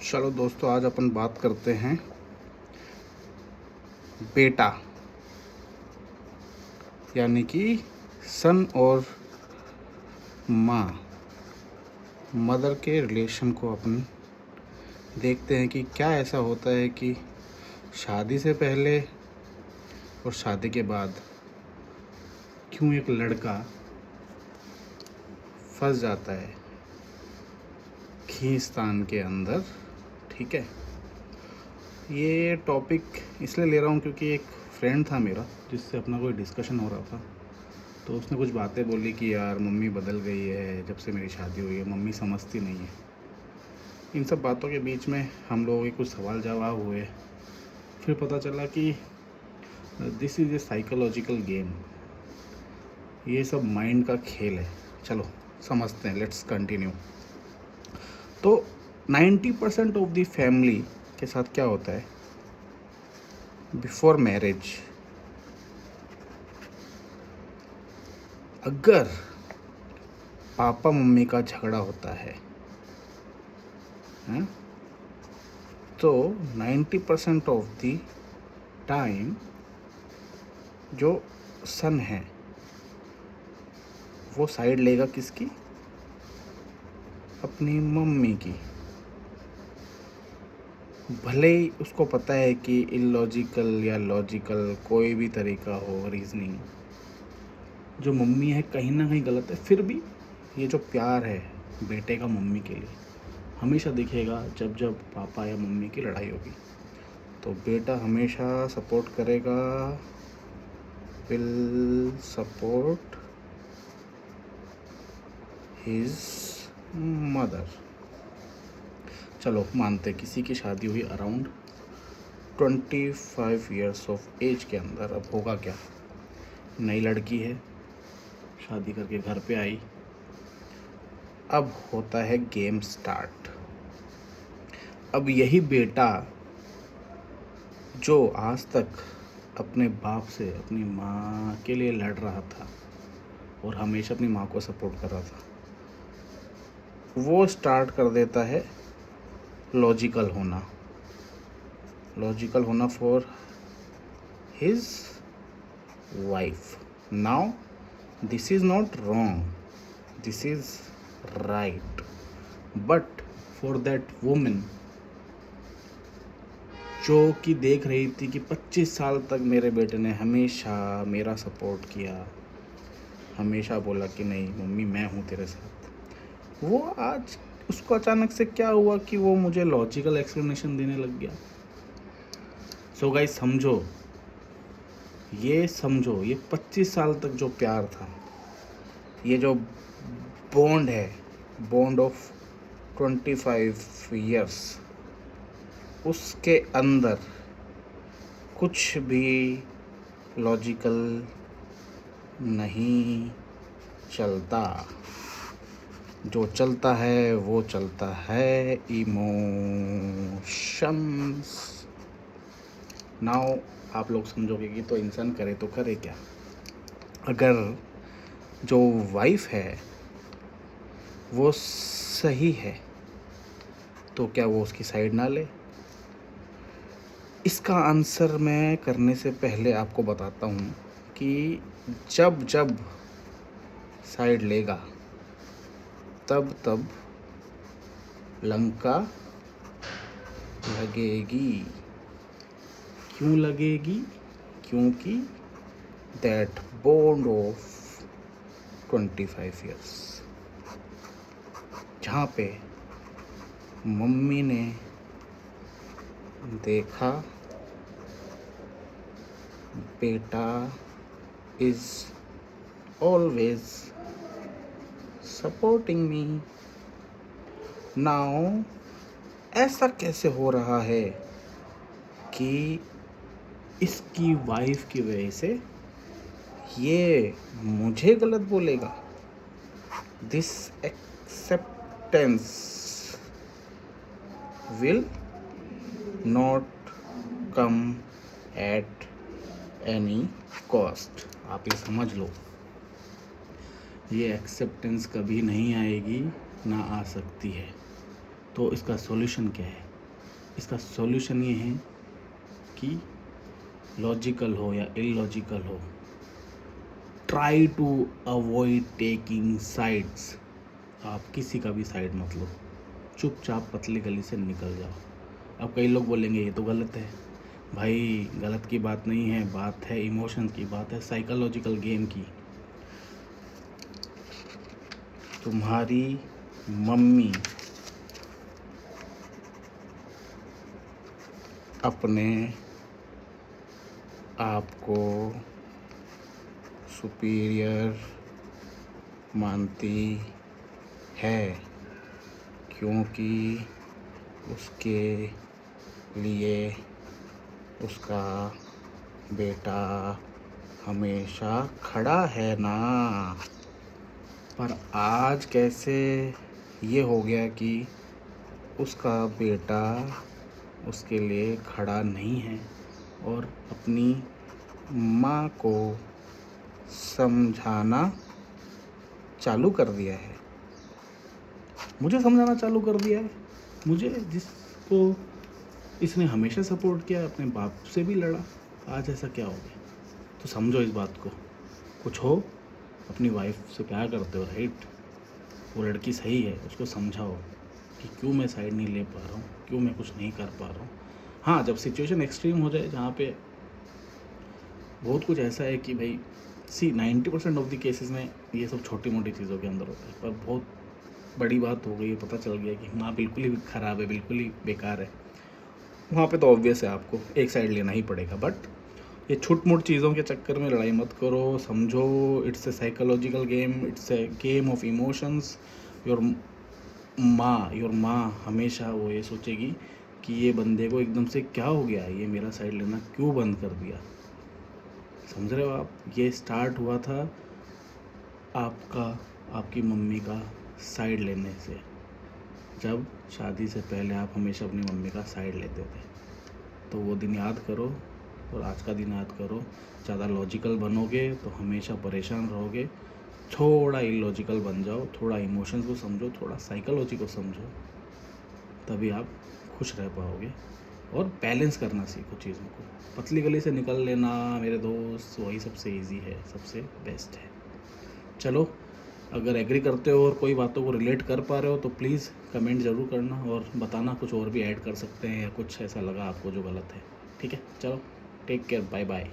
चलो दोस्तों, आज अपन बात करते हैं बेटा यानी कि सन और माँ, मदर के रिलेशन को अपन देखते हैं कि क्या ऐसा होता है कि शादी से पहले और शादी के बाद क्यों एक लड़का फंस जाता है खींचतान के अंदर। ठीक है, ये टॉपिक इसलिए ले रहा हूँ क्योंकि एक फ्रेंड था मेरा जिससे अपना कोई डिस्कशन हो रहा था, तो उसने कुछ बातें बोली कि यार मम्मी बदल गई है जब से मेरी शादी हुई है, मम्मी समझती नहीं है। इन सब बातों के बीच में हम लोगों के कुछ सवाल जवाब हुए। फिर पता चला कि this is a psychological game, ये सब माइंड का खेल है। चलो समझते हैं, लेट्स कंटिन्यू। तो 90% ऑफ द फैमिली के साथ क्या होता है बिफोर मैरिज, अगर पापा मम्मी का झगड़ा होता है तो 90% ऑफ द टाइम जो सन है वो साइड लेगा किसकी? अपनी मम्मी की। भले ही उसको पता है कि इलॉजिकल या लॉजिकल कोई भी तरीका हो रीजनिंग, जो मम्मी है कहीं ना कहीं गलत है, फिर भी ये जो प्यार है बेटे का मम्मी के लिए हमेशा दिखेगा। जब जब पापा या मम्मी की लड़ाई होगी तो बेटा हमेशा सपोर्ट करेगा, विल सपोर्ट हिज मदर। चलो मानते किसी की शादी हुई अराउंड 25 ईयर्स ऑफ एज के अंदर। अब होगा क्या, नई लड़की है, शादी करके घर पे आई, अब होता है गेम स्टार्ट। अब यही बेटा जो आज तक अपने बाप से अपनी माँ के लिए लड़ रहा था और हमेशा अपनी माँ को सपोर्ट कर रहा था, वो स्टार्ट कर देता है लॉजिकल होना for his wife. Now this is not wrong, this is right, but for that women जो कि देख रही थी कि 25 साल तक मेरे बेटे ने हमेशा मेरा सपोर्ट किया, हमेशा बोला कि नहीं मम्मी मैं हूँ तेरे साथ, वो आज उसको अचानक से क्या हुआ कि वो मुझे लॉजिकल एक्सप्लेनेशन देने लग गया। सो गाइस समझो, ये 25 साल तक जो प्यार था, ये जो बॉन्ड है, बॉन्ड ऑफ 25 ईयर्स, उसके अंदर कुछ भी लॉजिकल नहीं चलता। जो चलता है वो चलता है इमोशंस। नाउ आप लोग समझोगे कि तो इंसान करे तो करे क्या। अगर जो वाइफ है वो सही है तो क्या वो उसकी साइड ना ले? इसका आंसर मैं करने से पहले आपको बताता हूँ कि जब जब साइड लेगा तब तब लंका लगेगी। क्यों लगेगी? क्योंकि दैट बॉन्ड ऑफ 25 ईयर्स, जहाँ पे मम्मी ने देखा बेटा is always supporting me. Now ऐसा कैसे हो रहा है कि इसकी वाइफ की वजह से ये मुझे गलत बोलेगा? This acceptance will not come at any cost. आप ये समझ लो, ये एक्सेप्टेंस कभी नहीं आएगी, ना आ सकती है। तो इसका सॉल्यूशन क्या है? इसका सॉल्यूशन ये है कि लॉजिकल हो या इलॉजिकल हो, try to avoid taking sides. आप किसी का भी साइड मत लो, चुपचाप पतली गली से निकल जाओ। अब कई लोग बोलेंगे ये तो गलत है। भाई गलत की बात नहीं है, बात है इमोशन की, बात है साइकोलॉजिकल गेम की। तुम्हारी मम्मी अपने आप को सुपीरियर मानती है क्योंकि उसके लिए उसका बेटा हमेशा खड़ा है ना। पर आज कैसे ये हो गया कि उसका बेटा उसके लिए खड़ा नहीं है और अपनी माँ को समझाना चालू कर दिया है। मुझे समझाना चालू कर दिया है। मुझे, जिसको इसने हमेशा सपोर्ट किया, अपने बाप से भी लड़ा, आज ऐसा क्या हो गया? तो समझो इस बात को। कुछ हो, अपनी वाइफ से प्यार करते हो, राइट? वो लड़की सही है, उसको समझाओ कि क्यों मैं साइड नहीं ले पा रहा हूँ, क्यों मैं कुछ नहीं कर पा रहा हूँ। हाँ, जब सिचुएशन एक्सट्रीम हो जाए, जहाँ पे बहुत कुछ ऐसा है कि भाई 90% ऑफ द केसेस में ये सब छोटी मोटी चीज़ों के अंदर होता है, पर बहुत बड़ी बात हो गई, पता चल गया कि माँ बिल्कुल ही ख़राब है, बिल्कुल ही बेकार है, वहाँ पे तो ऑब्वियस है आपको एक साइड लेना ही पड़ेगा। बट ये छुट मुट चीज़ों के चक्कर में लड़ाई मत करो, समझो it's a psychological game, it's a game of emotions. Your माँ हमेशा वो ये सोचेगी कि ये बंदे को एकदम से क्या हो गया, ये मेरा साइड लेना क्यों बंद कर दिया। समझ रहे हो आप? ये स्टार्ट हुआ था आपकी मम्मी का साइड लेने से, जब शादी से पहले आप हमेशा अपनी मम्मी का साइड लेते थे। तो वो दिन याद करो और आज का दिन याद करो। ज़्यादा लॉजिकल बनोगे तो हमेशा परेशान रहोगे। थोड़ा इलॉजिकल बन जाओ, थोड़ा इमोशंस को समझो, थोड़ा साइकोलॉजी को समझो, तभी आप खुश रह पाओगे। और बैलेंस करना सीखो चीज़ों को। पतली गली से निकल लेना मेरे दोस्त, वही सबसे इजी है, सबसे बेस्ट है। चलो, अगर एग्री करते हो और कोई बातों को रिलेट कर पा रहे हो तो प्लीज़ कमेंट ज़रूर करना और बताना, कुछ और भी ऐड कर सकते हैं या कुछ ऐसा लगा आपको जो गलत है। ठीक है, चलो, टेक केयर, बाय बाय।